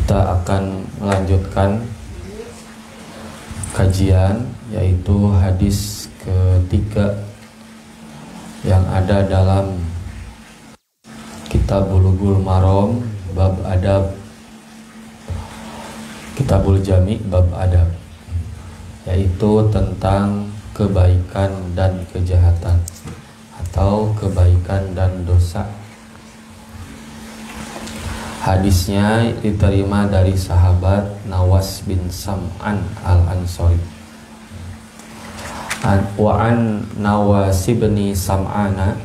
Kita akan melanjutkan kajian, yaitu hadis ketiga yang ada dalam Kitab Bulughul Maram bab adab, Kitabul Jami bab adab, yaitu tentang kebaikan dan kejahatan atau kebaikan dan dosa. Hadisnya diterima dari sahabat Nawas bin Sam'an al-Ansari. Wa an Nawas bin Sam'ana,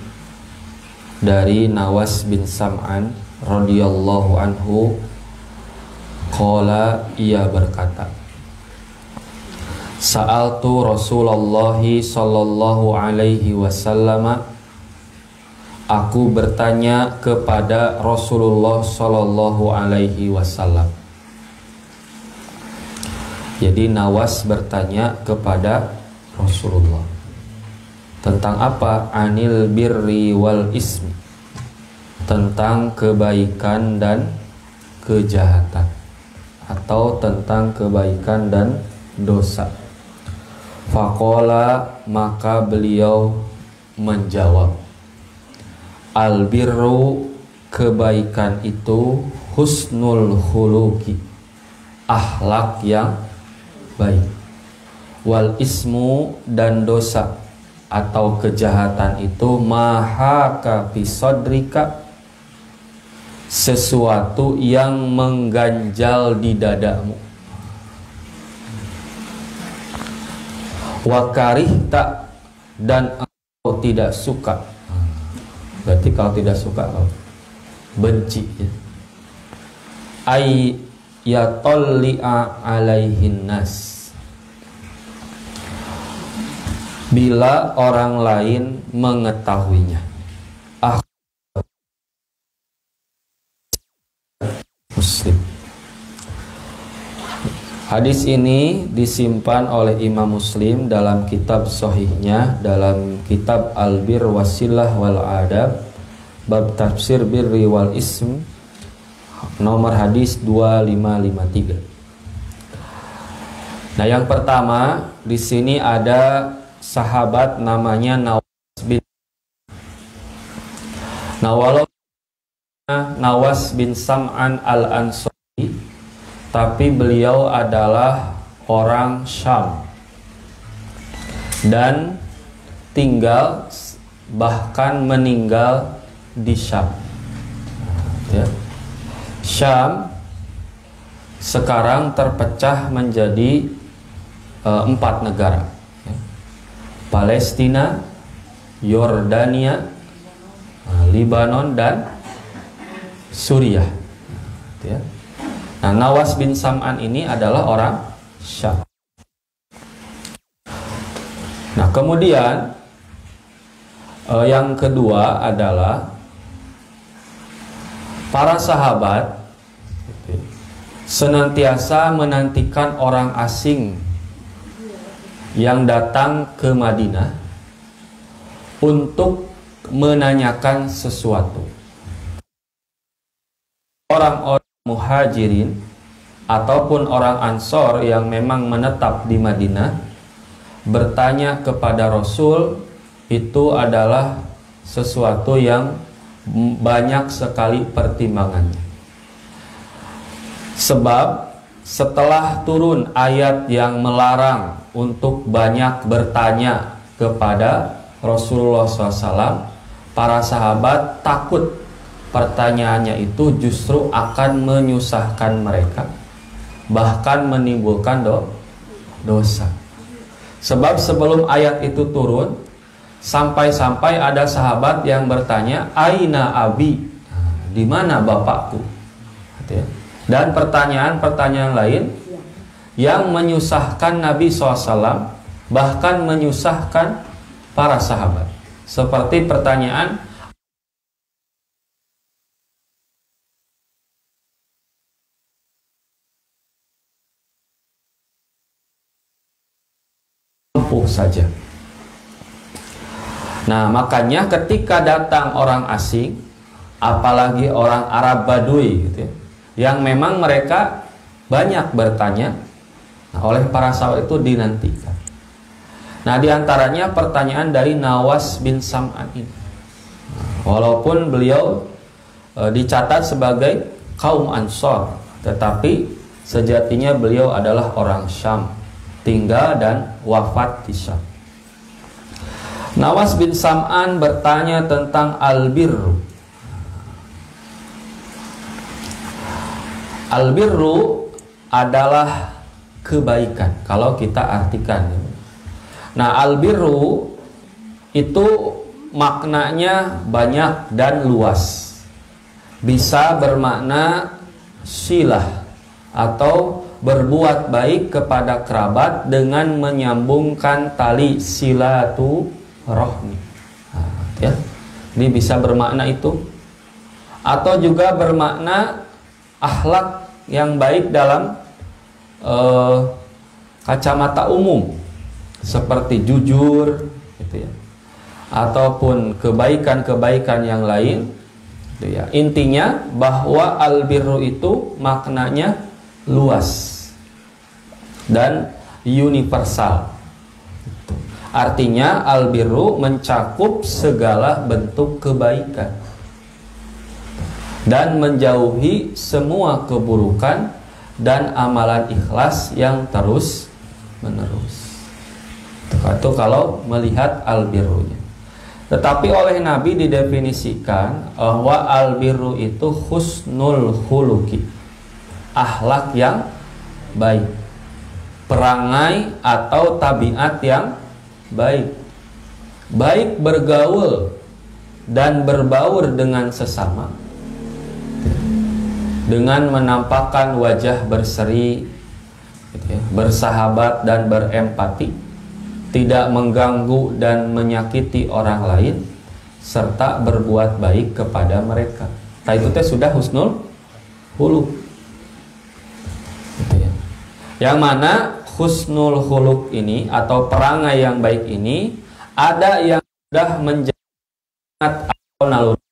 dari Nawas bin Sam'an radhiyallahu anhu, qala, ia berkata, sa'altu Rasulullah sallallahu alaihi wasallam, aku bertanya kepada Rasulullah sallallahu alaihi wasallam. Jadi Nawas bertanya kepada Rasulullah tentang apa? Anil birri wal ismi, tentang kebaikan dan kejahatan, atau tentang kebaikan dan dosa. Faqala, maka beliau menjawab, al-birru, kebaikan itu, husnul khuluqi, akhlak yang baik. Wal ismu, dan dosa atau kejahatan itu, mahaka fi sodrika, sesuatu yang mengganjal di dadamu. Wa karihta, dan engkau tidak suka. Berarti kalau tidak suka, benci ya. Ay yatolli'a alaihin nas, bila orang lain mengetahuinya. Muslim. Hadis ini disimpan oleh Imam Muslim dalam kitab sahihnya, dalam kitab Al-Bir Wasilah wal Adab, bab tafsir birri wal ism, nomor hadis 2553. Nah, yang pertama di sini ada sahabat namanya Nawas bin Sam'an al-Ansari, tapi beliau adalah orang Syam dan tinggal, bahkan meninggal di Syam ya. Syam sekarang terpecah menjadi 4 negara ya. Palestina, Yordania, Libanon, dan Suriah ya. Nah, Nawas bin Sam'an ini adalah orang Syam. Nah, kemudian yang kedua adalah para sahabat senantiasa menantikan orang asing yang datang ke Madinah untuk menanyakan sesuatu. Orang-orang Muhajirin ataupun orang Ansor yang memang menetap di Madinah bertanya kepada Rasul, itu adalah sesuatu yang banyak sekali pertimbangannya. Sebab setelah turun ayat yang melarang untuk banyak bertanya kepada Rasulullah SAW, para sahabat takut pertanyaannya itu justru akan menyusahkan mereka, bahkan menimbulkan dosa. Sebab sebelum ayat itu turun, sampai-sampai ada sahabat yang bertanya, aina abi, di mana bapakku? Dan pertanyaan-pertanyaan lain yang menyusahkan Nabi SAW, bahkan menyusahkan para sahabat. Seperti pertanyaan, saja. Nah, makanya ketika datang orang asing, apalagi orang Arab Badui gitu ya, yang memang mereka banyak bertanya. Nah, oleh para sahabat itu dinantikan. Nah, diantaranya pertanyaan dari Nawas bin Sam'an ini. Walaupun beliau dicatat sebagai kaum Ansor, tetapi sejatinya beliau adalah orang Syam, tinggal dan wafat di Syam. Nawas bin Sam'an bertanya tentang albirru. Albirru adalah kebaikan kalau kita artikan. Nah, albirru itu maknanya banyak dan luas. Bisa bermakna silah atau berbuat baik kepada kerabat dengan menyambungkan tali silaturahmi. Nah, ya. Ini bisa bermakna itu. Atau juga bermakna akhlak yang baik dalam kacamata umum, seperti jujur gitu ya. Ataupun kebaikan-kebaikan yang lain gitu ya. Intinya bahwa albirru itu maknanya luas dan universal. Artinya albirru mencakup segala bentuk kebaikan dan menjauhi semua keburukan dan amalan ikhlas yang terus menerus. Itu kalau melihat albirrunya. Tetapi oleh Nabi didefinisikan bahwa albirru itu husnul khuluqi, akhlak yang baik, perangai atau tabiat yang baik, baik bergaul dan berbaur dengan sesama, dengan menampakkan wajah berseri, gitu ya, bersahabat dan berempati, tidak mengganggu dan menyakiti orang lain, serta berbuat baik kepada mereka. Nah, itu teh sudah husnul khuluq. Gitu ya. Yang mana husnul khuluq ini atau perangai yang baik ini ada yang sudah menjadi atau naluri.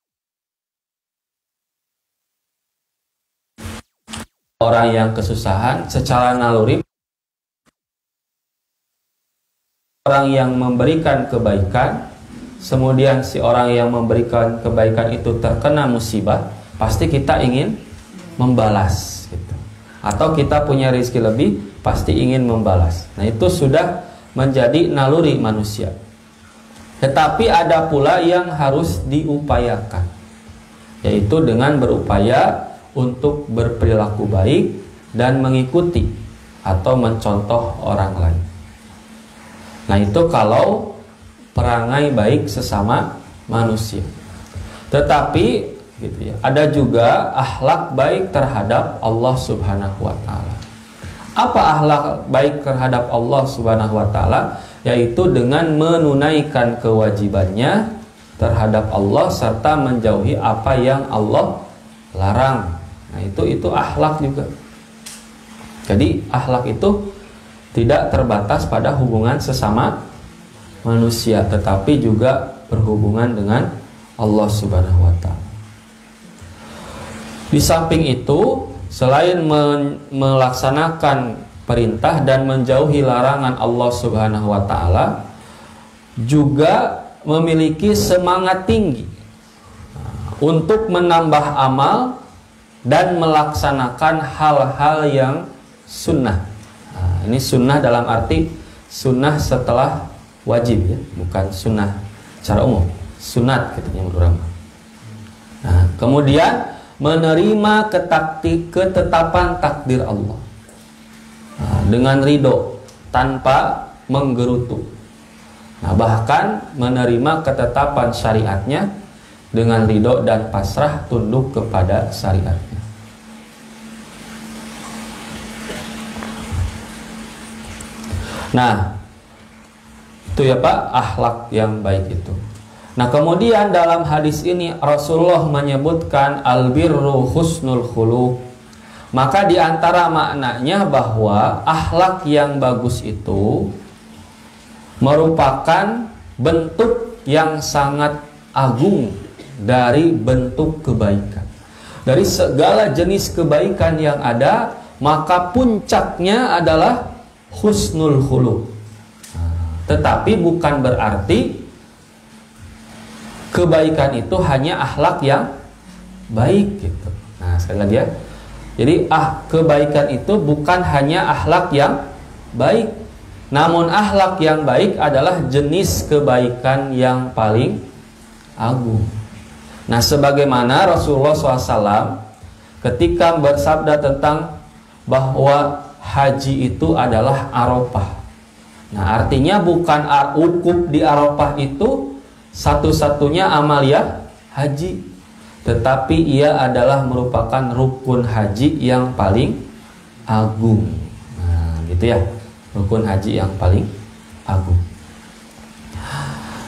Orang yang kesusahan secara naluri, orang yang memberikan kebaikan, kemudian si orang yang memberikan kebaikan itu terkena musibah, pasti kita ingin membalas gitu. Atau kita punya rezeki lebih, pasti ingin membalas. Nah, itu sudah menjadi naluri manusia. Tetapi ada pula yang harus diupayakan, yaitu dengan berupaya untuk berperilaku baik dan mengikuti atau mencontoh orang lain. Nah, itu kalau perangai baik sesama manusia. Tetapi gitu ya, ada juga akhlak baik terhadap Allah Subhanahu wa taala. Apa akhlak baik terhadap Allah Subhanahu wa taala? Yaitu dengan menunaikan kewajibannya terhadap Allah serta menjauhi apa yang Allah larang. Nah, itu akhlak juga. Jadi akhlak itu tidak terbatas pada hubungan sesama manusia, tetapi juga berhubungan dengan Allah Subhanahu wa taala. Di samping itu, selain melaksanakan perintah dan menjauhi larangan Allah Subhanahu wa taala, juga memiliki semangat tinggi untuk menambah amal dan melaksanakan hal-hal yang sunnah. Nah, ini sunnah dalam arti sunnah setelah wajib ya, bukan sunnah secara umum, sunat katanya ulama. Nah, kemudian menerima ketetapan takdir Allah, nah, dengan ridho tanpa menggerutu. Nah, bahkan menerima ketetapan syariatnya dengan ridho dan pasrah tunduk kepada syariatnya. Nah, itu ya Pak, akhlak yang baik itu. Nah, kemudian dalam hadis ini Rasulullah menyebutkan albirru husnul khuluq. Maka di antara maknanya bahwa akhlak yang bagus itu merupakan bentuk yang sangat agung dari bentuk kebaikan. dari segala jenis kebaikan yang ada, maka puncaknya adalah husnul khuluq. Tetapi bukan berarti kebaikan itu hanya akhlak yang baik gitu. Nah, sekali lagi ya. Jadi kebaikan itu bukan hanya akhlak yang baik. Namun akhlak yang baik adalah jenis kebaikan yang paling agung. Nah, sebagaimana Rasulullah SAW ketika bersabda tentang bahwa haji itu adalah Arafah. Nah, artinya bukan wukuf di Arafah itu satu-satunya amaliyah haji, tetapi ia adalah merupakan rukun haji yang paling agung. Nah, gitu ya, rukun haji yang paling agung.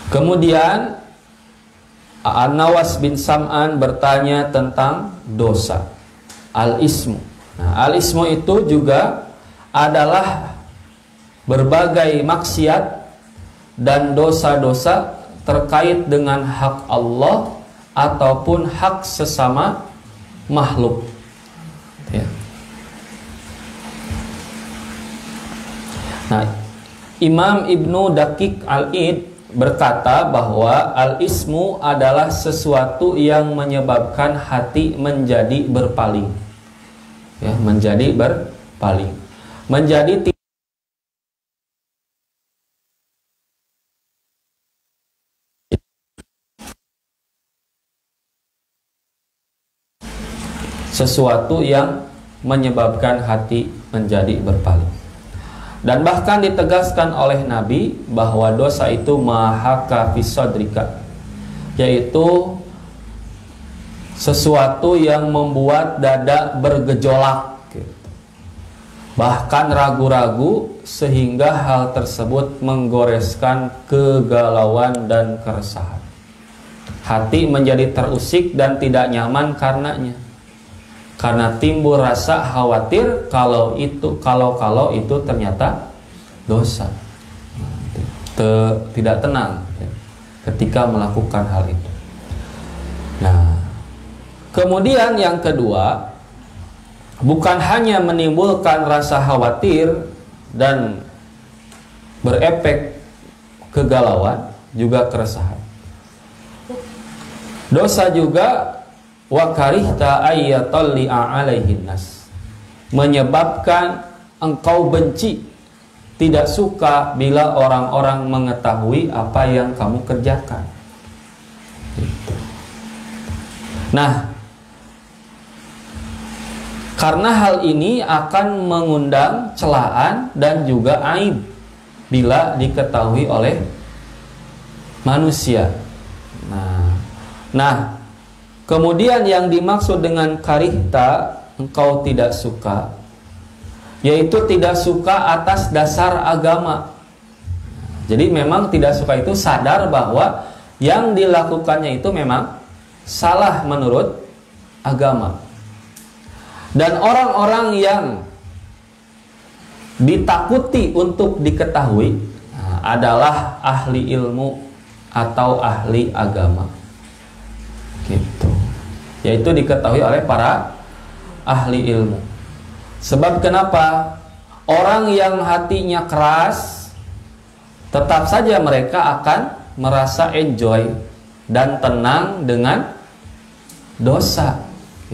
Kemudian An-Nawas bin Sam'an bertanya tentang dosa, al-ismu. Nah, al-ismu itu juga adalah berbagai maksiat dan dosa-dosa terkait dengan hak Allah ataupun hak sesama makhluk ya. Nah, Imam Ibnu Daqiq Al-Id berkata bahwa al-ismu adalah sesuatu yang menyebabkan hati menjadi berpaling ya, menjadi berpaling, menjadi sesuatu yang menyebabkan hati menjadi berpaling. Dan bahkan ditegaskan oleh Nabi bahwa dosa itu mahaka fi sadrika, yaitu sesuatu yang membuat dada bergejolak gitu. Bahkan ragu-ragu sehingga hal tersebut menggoreskan kegalauan dan keresahan. Hati menjadi terusik dan tidak nyaman karenanya, karena timbul rasa khawatir kalau itu ternyata dosa. Tidak tenang ketika melakukan hal itu. Nah, kemudian yang kedua, bukan hanya menimbulkan rasa khawatir dan berefek kegalauan, juga keresahan. Dosa juga wa karihta ayyatalli'a alaihin nas, menyebabkan engkau benci, tidak suka bila orang-orang mengetahui apa yang kamu kerjakan. Nah, karena hal ini akan mengundang celaan dan juga aib bila diketahui oleh manusia. Nah, kemudian yang dimaksud dengan karihta, engkau tidak suka, yaitu tidak suka atas dasar agama. Jadi memang tidak suka itu sadar bahwa yang dilakukannya itu memang salah menurut agama. Dan orang-orang yang ditakuti untuk diketahui adalah ahli ilmu atau ahli agama gitu. Yaitu diketahui oleh para ahli ilmu. Sebab kenapa? Orang yang hatinya keras, tetap saja mereka akan merasa enjoy dan tenang dengan dosa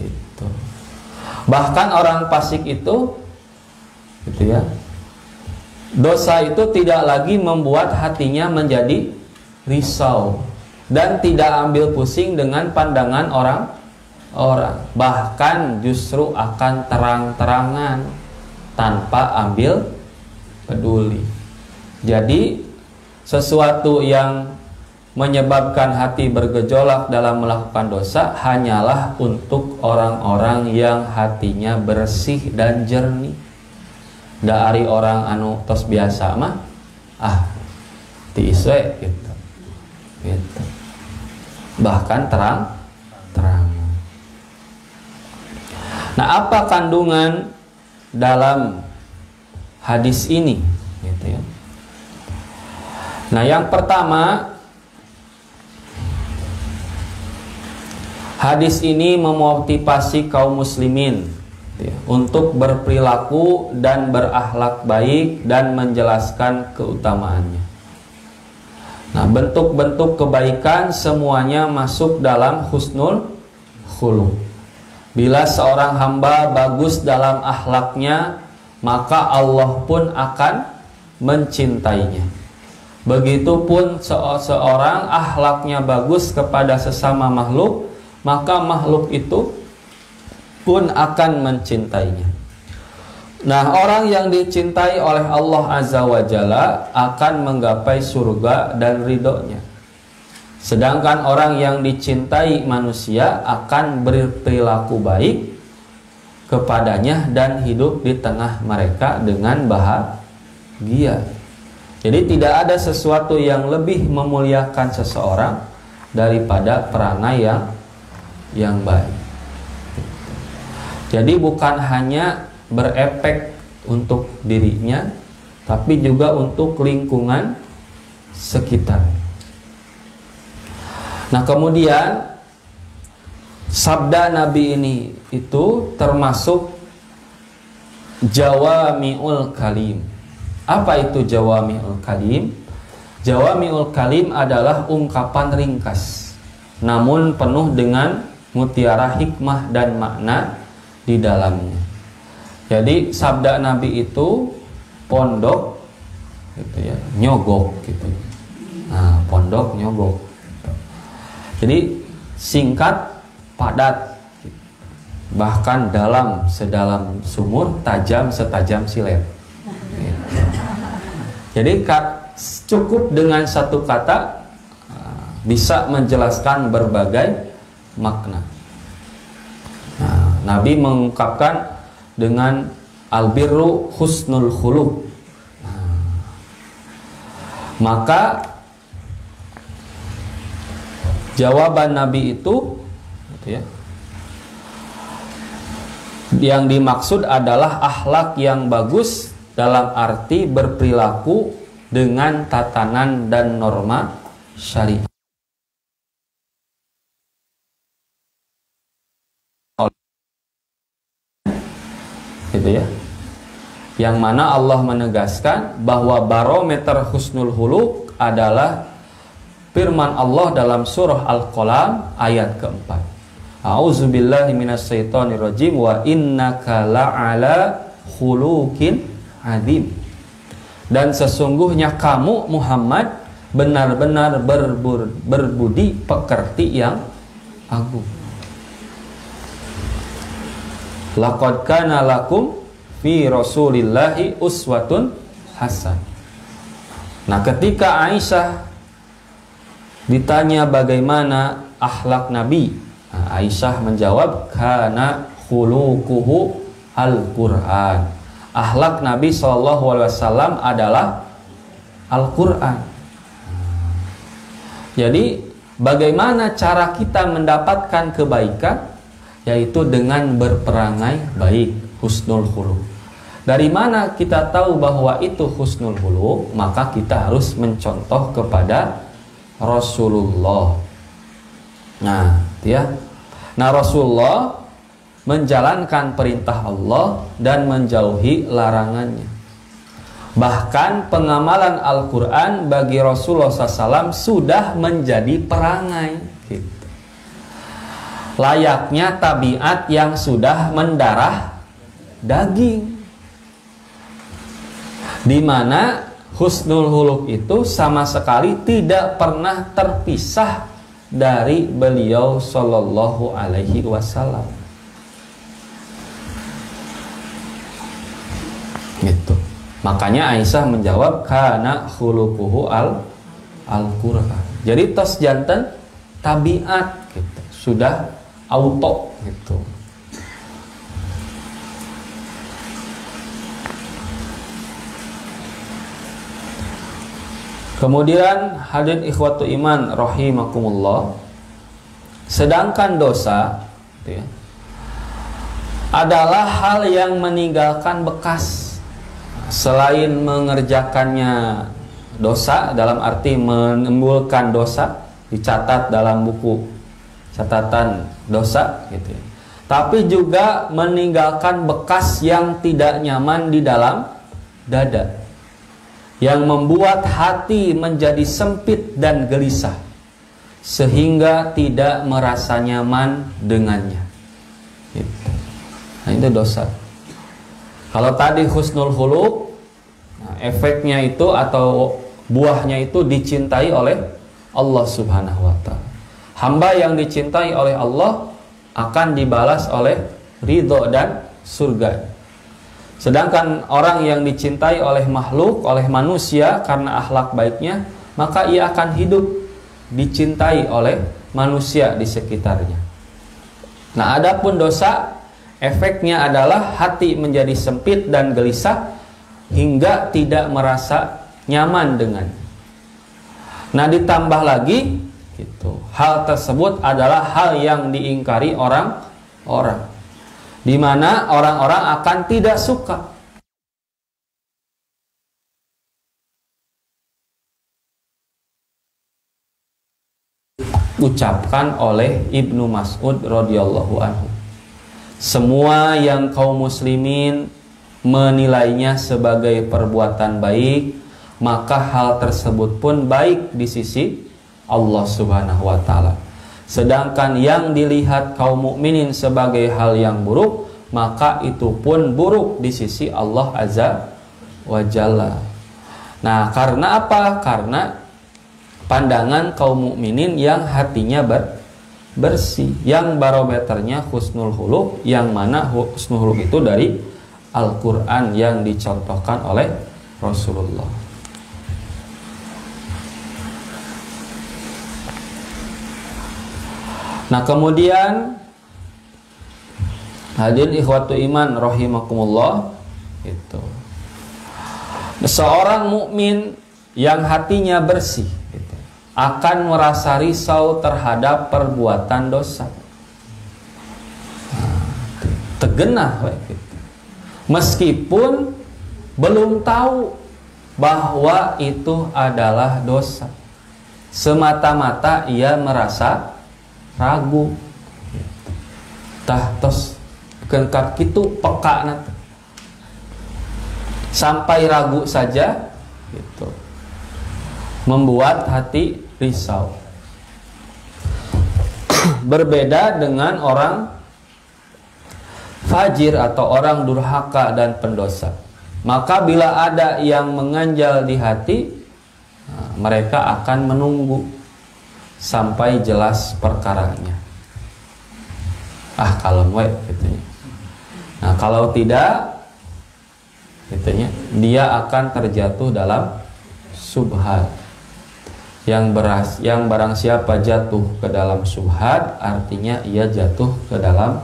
gitu. Bahkan orang fasik itu gitu ya, dosa itu tidak lagi membuat hatinya menjadi risau dan tidak ambil pusing dengan pandangan orang, bahkan justru akan terang-terangan tanpa ambil peduli. Jadi sesuatu yang menyebabkan hati bergejolak dalam melakukan dosa hanyalah untuk orang-orang yang hatinya bersih dan jernih. Dari orang anu tos biasa mah tiiswe gitu. Bahkan terang. Nah, apa kandungan dalam hadis ini gitu ya? Nah, yang pertama, Hadis ini memotivasi kaum muslimin untuk berperilaku dan berakhlak baik dan menjelaskan keutamaannya. Nah, bentuk-bentuk kebaikan semuanya masuk dalam husnul khuluq. Bila seorang hamba bagus dalam akhlaknya, maka Allah pun akan mencintainya. Begitupun seorang akhlaknya bagus kepada sesama makhluk, maka makhluk itu pun akan mencintainya. Nah, orang yang dicintai oleh Allah Azza wa Jalla akan menggapai surga dan ridhonya. Sedangkan orang yang dicintai manusia akan berperilaku baik kepadanya dan hidup di tengah mereka dengan bahagia. Jadi tidak ada sesuatu yang lebih memuliakan seseorang daripada perangai yang baik. Jadi bukan hanya berefek untuk dirinya, tapi juga untuk lingkungan sekitar. Nah, kemudian sabda Nabi ini itu termasuk jawami'ul kalim. Apa itu jawami'ul kalim? Jawami'ul kalim adalah ungkapan ringkas, namun penuh dengan mutiara hikmah dan makna di dalamnya. Jadi sabda Nabi itu pondok gitu ya, nyogok gitu. Nah, pondok nyogok. Jadi singkat, padat, bahkan dalam sedalam sumur, tajam setajam silet. Jadi cukup dengan satu kata bisa menjelaskan berbagai makna. Nah, Nabi mengungkapkan dengan albirru husnul khuluq. Maka jawaban Nabi itu gitu ya, yang dimaksud adalah akhlak yang bagus dalam arti berperilaku dengan tatanan dan norma syariat. Gitu ya. Yang mana Allah menegaskan bahwa barometer husnul khuluq adalah firman Allah dalam surah Al-Qalam ayat keempat. A'udzubillahi minasyaitonirrajim wa innaka la'ala khuluqin adzim. Dan sesungguhnya kamu Muhammad benar-benar berbudi pekerti yang agung. Laqad kana lakum fi Rasulillahi uswatun hasan. Nah, ketika Aisyah ditanya bagaimana akhlak Nabi, nah, Aisyah menjawab kana khuluquhu al-Qur'an. Akhlak Nabi SAW adalah Al-Quran. Jadi bagaimana cara kita mendapatkan kebaikan? Yaitu dengan berperangai baik, husnul khuluq. Dari mana kita tahu bahwa itu husnul khuluq? Maka kita harus mencontoh kepada Rasulullah. Nah, ya. Nah, Rasulullah menjalankan perintah Allah dan menjauhi larangannya. Bahkan pengamalan Al-Quran bagi Rasulullah SAW sudah menjadi perangai gitu. Layaknya tabiat yang sudah mendarah daging, di mana husnul khuluq itu sama sekali tidak pernah terpisah dari beliau Shallallahu Alaihi Wasallam. Gitu. Makanya Aisyah menjawab kana khuluquhu al-Qur'an. Jadi tos janten tabiat gitu, sudah auto gitu. Kemudian hadirin ikhwatu iman rahimakumullah, sedangkan dosa gitu ya, adalah hal yang meninggalkan bekas. Selain mengerjakannya dosa dalam arti menimbulkan dosa, dicatat dalam buku catatan dosa gitu ya. Tapi juga meninggalkan bekas yang tidak nyaman di dalam dada, yang membuat hati menjadi sempit dan gelisah sehingga tidak merasa nyaman dengannya gitu. Nah, itu dosa. Kalau tadi husnul khuluq, nah, efeknya itu atau buahnya itu dicintai oleh Allah Subhanahu wa ta'ala. Hamba yang dicintai oleh Allah akan dibalas oleh ridho dan surga. Sedangkan orang yang dicintai oleh makhluk, oleh manusia karena akhlak baiknya, maka ia akan hidup dicintai oleh manusia di sekitarnya. Nah, adapun dosa, efeknya adalah hati menjadi sempit dan gelisah hingga tidak merasa nyaman dengan. Nah, ditambah lagi gitu, hal tersebut adalah hal yang diingkari orang-orang, di mana orang-orang akan tidak suka. Ucapkan oleh Ibnu Mas'ud radhiyallahu anhu, semua yang kaum muslimin menilainya sebagai perbuatan baik, maka hal tersebut pun baik di sisi Allah Subhanahu wa ta'ala. Sedangkan yang dilihat kaum mukminin sebagai hal yang buruk, maka itu pun buruk di sisi Allah Azza wa Jalla. Nah, karena apa? Karena pandangan kaum mukminin yang hatinya bersih, yang barometernya husnul khuluq, yang mana husnul khuluq itu dari Al-Quran yang dicontohkan oleh Rasulullah. Nah, kemudian hadirin ikhwatu iman rahimakumullah, itu seorang mukmin yang hatinya bersih gitu, akan merasa risau terhadap perbuatan dosa. Tegenah gitu. Meskipun belum tahu bahwa itu adalah dosa, semata-mata ia merasa ragu. Tah tos kengkap kitu peka nanti, sampai ragu saja gitu, membuat hati risau. Berbeda dengan orang fajir atau orang durhaka dan pendosa. Maka bila ada yang menganjal di hati, mereka akan menunggu sampai jelas perkaranya. Kalau we gitu. Nah, kalau tidak gitu, dia akan terjatuh dalam subhat. Yang barang siapa jatuh ke dalam subhat, artinya ia jatuh ke dalam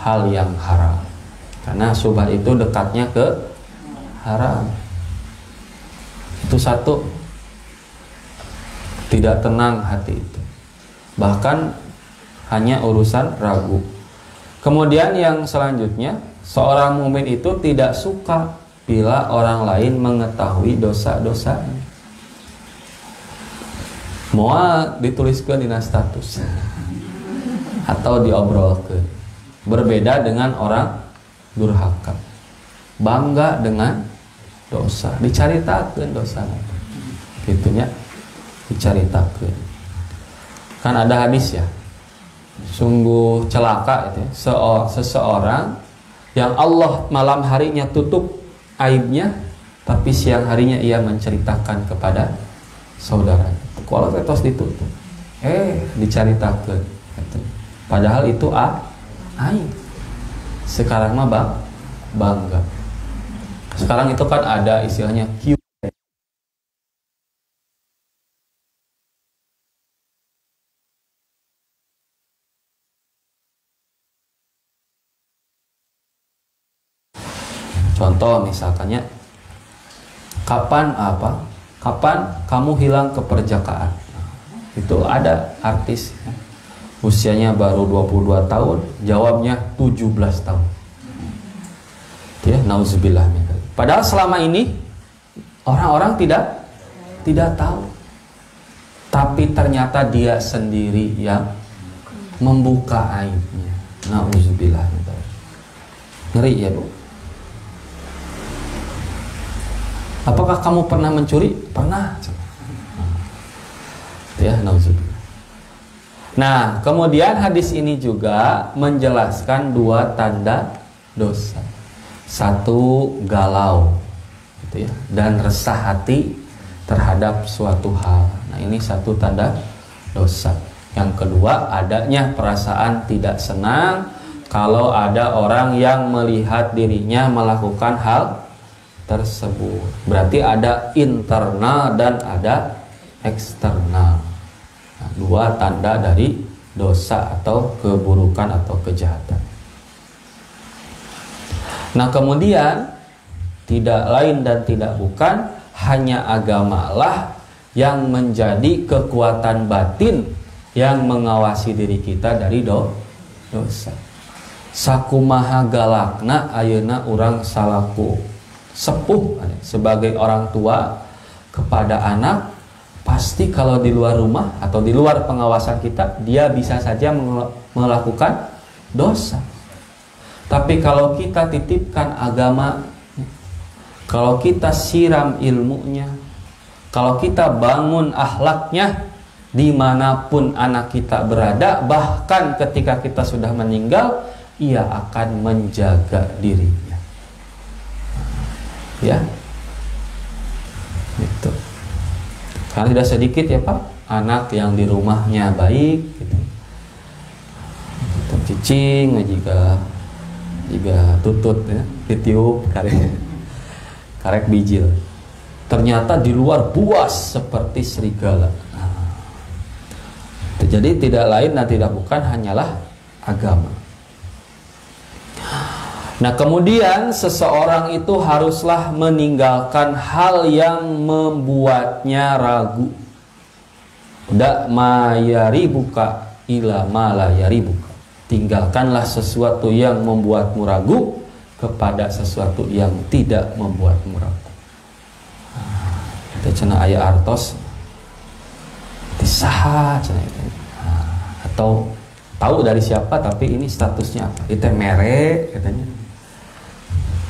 hal yang haram. Karena subhat itu dekatnya ke haram. Itu satu, tidak tenang hati itu, bahkan hanya urusan ragu. Kemudian yang selanjutnya, seorang mukmin itu tidak suka bila orang lain mengetahui dosa-dosanya. Moal dituliskan di status atau diobrolkan. Berbeda dengan orang durhaka, bangga dengan dosa, dicaritakeun dosa gitunya, dicaritakeun. Kan ada hadis ya, sungguh celaka itu ya, seseorang yang Allah malam harinya tutup aibnya, tapi siang harinya ia menceritakan kepada saudaranya. Kalau tos ditutup, dicaritakeun, padahal itu aib. Sekarang mah bangga. Sekarang itu kan ada istilahnya Q. Contoh misalkannya, kapan kamu hilang keperjakaan? Itu ada artis usianya baru 22 tahun, jawabnya 17 tahun. Ya, nauzubillah min dzalik. Padahal selama ini orang-orang tidak tahu. Tapi ternyata dia sendiri yang membuka aibnya. Nauzubillah. Ngeri ya, Bu. Apakah kamu pernah mencuri? Pernah. Ya, nauzubillah. Nah, kemudian hadis ini juga menjelaskan dua tanda dosa. Satu, galau gitu ya, dan resah hati terhadap suatu hal. Nah, ini satu tanda dosa. Yang kedua, adanya perasaan tidak senang kalau ada orang yang melihat dirinya melakukan hal tersebut. Berarti ada internal dan ada eksternal. Nah, dua tanda dari dosa atau keburukan atau kejahatan. Nah, kemudian tidak lain dan tidak bukan, hanya agamalah yang menjadi kekuatan batin yang mengawasi diri kita dari dosa. Sakumaha galakna ayeuna urang salaku sepuh sebagai orang tua kepada anak, pasti kalau di luar rumah atau di luar pengawasan kita, dia bisa saja melakukan dosa. Tapi kalau kita titipkan agama, kalau kita siram ilmunya, kalau kita bangun akhlaknya, dimanapun anak kita berada, bahkan ketika kita sudah meninggal, ia akan menjaga dirinya. Ya, itu. Karena tidak sedikit ya Pak, anak yang di rumahnya baik, gitu. Cicing juga tutut ya, ditiup karek bijil. Ternyata di luar buas seperti serigala. Nah, jadi tidak lain dan tidak bukan hanyalah agama. Nah, kemudian seseorang itu haruslah meninggalkan hal yang membuatnya ragu. Da mayari buka ila malayari buka. Tinggalkanlah sesuatu yang membuatmu ragu kepada sesuatu yang tidak membuatmu ragu. Itu cenah aya artos disaha cenah itu. Atau tahu dari siapa tapi ini statusnya apa? Itu mere katanya.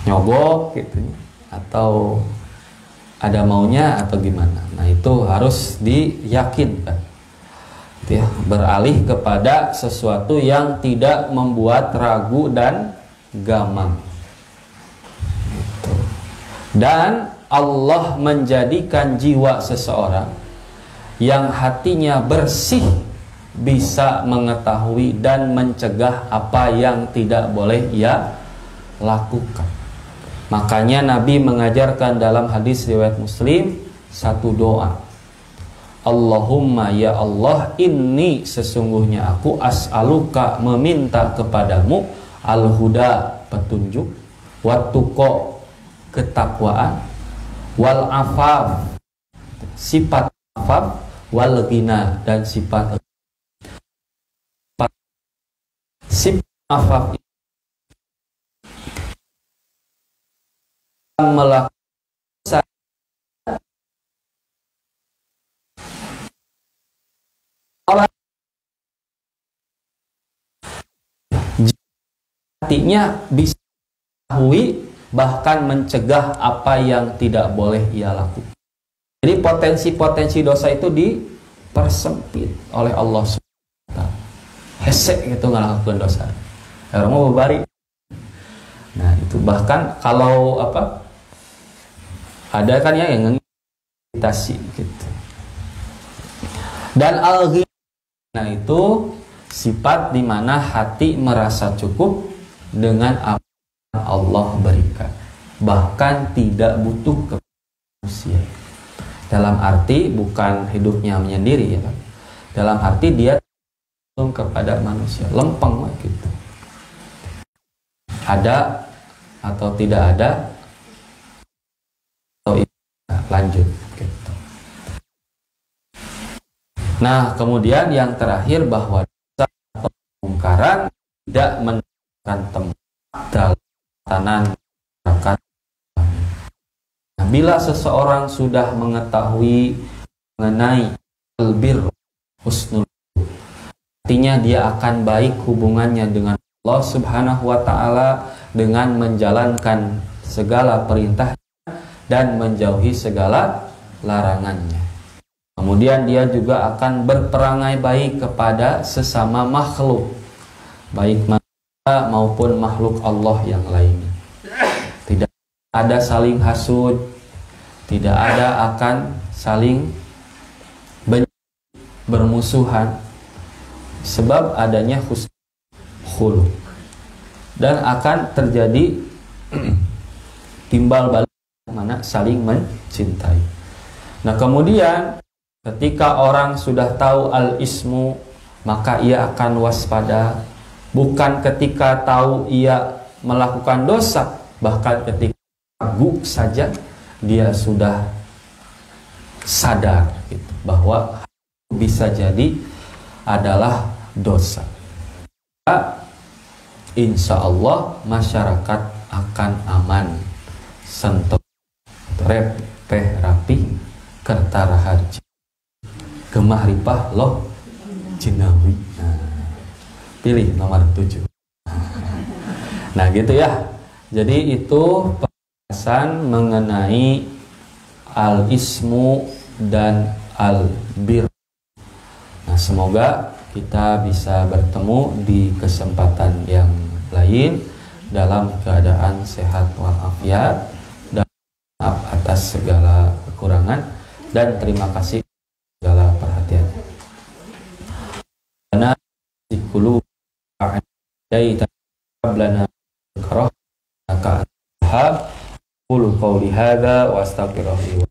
Nyogok gitu. Atau ada maunya atau gimana. Nah, itu harus diyakinkan. Ya, beralih kepada sesuatu yang tidak membuat ragu dan gamang. Gitu. Dan Allah menjadikan jiwa seseorang yang hatinya bersih bisa mengetahui dan mencegah apa yang tidak boleh ia lakukan. Makanya Nabi mengajarkan dalam hadis riwayat Muslim satu doa. Allahumma ya Allah, inni sesungguhnya aku as'aluka meminta kepadamu al-huda petunjuk, wattuqa ketakwaan, wal afaf sifat afaf, wal ghina dan sifat afaf melakukan hatinya bisa mengetahui bahkan mencegah apa yang tidak boleh ia lakukan. Jadi potensi-potensi dosa itu dipersempit oleh Allah SWT. Hesek gitu ngelakukan dosa. Orang mau berbari. Nah itu bahkan kalau apa? Ada kan ya yang meditasi gitu. Dan al-ghina itu sifat di mana hati merasa cukup dengan apa yang Allah berikan, bahkan tidak butuh ke manusia. Dalam arti bukan hidupnya menyendiri ya, dalam arti dia kepada manusia, lempeng gitu. Ada atau tidak ada atau lanjut gitu. Nah, kemudian yang terakhir bahwa dosa atau kemungkaran tidak menentukan tempat dalam tatanan masyarakat. Nah, bila seseorang sudah mengetahui mengenai albir husnul, artinya dia akan baik hubungannya dengan Allah Subhanahu wa taala dengan menjalankan segala perintah dan menjauhi segala larangannya. Kemudian dia juga akan berperangai baik kepada sesama makhluk, baik manusia maupun makhluk Allah yang lainnya. Tidak ada saling hasud, tidak ada akan saling bermusuhan sebab adanya husnul khuluq, dan akan terjadi timbal balik mana saling mencintai. Nah, kemudian ketika orang sudah tahu al-ismu, maka ia akan waspada, bukan ketika tahu ia melakukan dosa, bahkan ketika ragu saja dia sudah sadar gitu, bahwa bisa jadi adalah dosa. Insya Allah masyarakat akan aman, sentuh repeh rapi kertara harji gemah ripah loh jinawi. Pilih nomor 7. Nah gitu ya. Jadi itu pembahasan mengenai al-ismu dan al-bir. Nah, semoga kita bisa bertemu di kesempatan yang lain dalam keadaan sehat walafiat, dan maaf atas segala kekurangan, dan terima kasih segala perhatian. Karena dikulu a'adaita qablana karah maka qulu qawli hadza wa astaghfirullahi